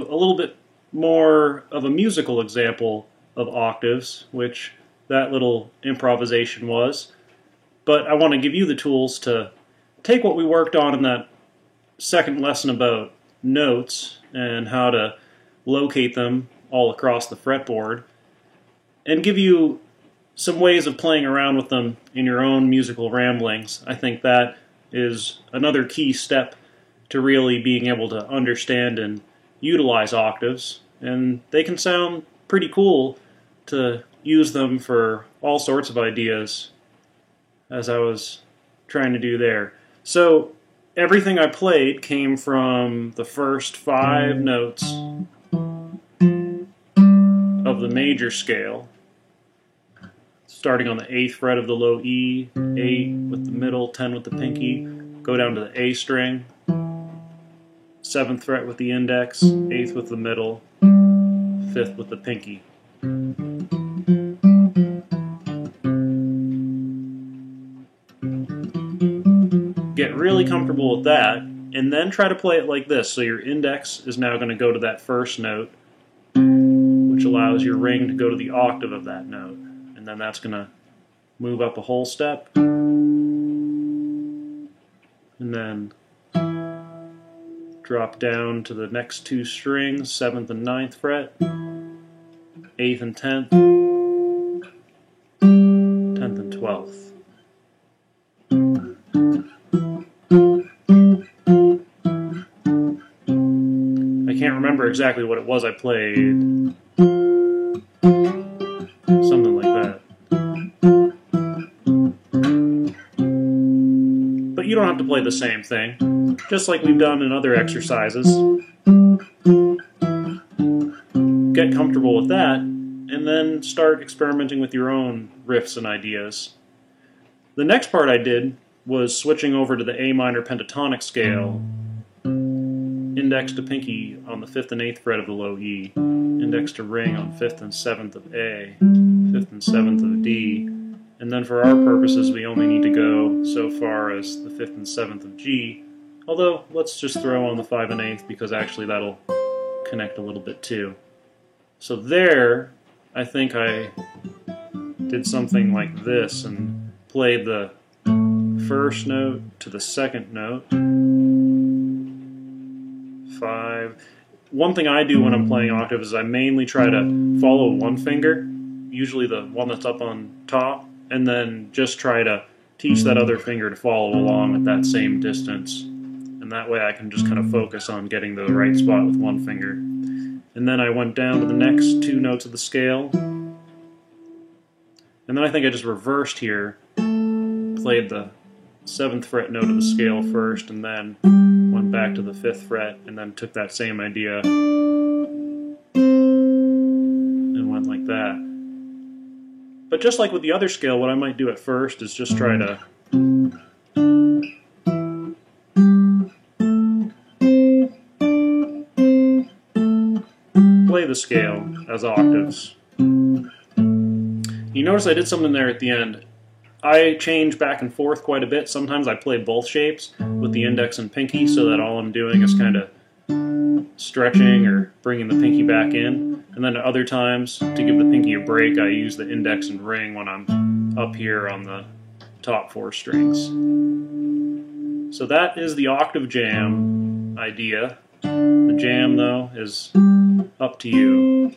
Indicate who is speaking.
Speaker 1: you a little bit more of a musical example of octaves, which that little improvisation was. But I want to give you the tools to take what we worked on in that second lesson about notes and how to locate them all across the fretboard, and give you some ways of playing around with them in your own musical ramblings. I think that is another key step to really being able to understand and utilize octaves, and they can sound pretty cool to use them for all sorts of ideas, as I was trying to do there. So everything I played came from the first 5 notes of the major scale, starting on the 8th fret of the low E, 8 with the middle, 10 with the pinky, go down to the A string, 7th fret with the index, 8th with the middle, 5th with the pinky. Get really comfortable with that, and then try to play it like this. So your index is now going to go to that first note, which allows your ring to go to the octave of that note. And then that's going to move up a whole step. And then drop down to the next 2 strings, 7th and 9th fret, 8th and 10th, 10th and 12th. I can't remember exactly what it was I played. Something like that. But you don't have to play the same thing, just like we've done in other exercises. Get comfortable with that, and then start experimenting with your own riffs and ideas. The next part I did was switching over to the A minor pentatonic scale, index to pinky on the 5th and 8th fret of the low E, index to ring on 5th and 7th of A, 5th and 7th of D, and then for our purposes we only need to go so far as the 5th and 7th of G, although let's just throw on the 5 and 8th because actually that'll connect a little bit too. So there, I think I did something like this and played the first note to the second note. 5. One thing I do when I'm playing octaves is I mainly try to follow one finger, usually the one that's up on top, and then just try to teach that other finger to follow along at that same distance. And that way I can just kind of focus on getting the right spot with one finger. And then I went down to the next 2 notes of the scale. And then I think I just reversed here, played the 7th fret note of the scale first, and then went back to the 5th fret, and then took that same idea and went like that. But just like with the other scale, what I might do at first is just try to play the scale as octaves. You notice I did something there at the end. I change back and forth quite a bit. Sometimes I play both shapes with the index and pinky so that all I'm doing is kind of stretching or bringing the pinky back in. And then at other times, to give the pinky a break, I use the index and ring when I'm up here on the top 4 strings. So that is the octave jam idea. The jam, though, is up to you.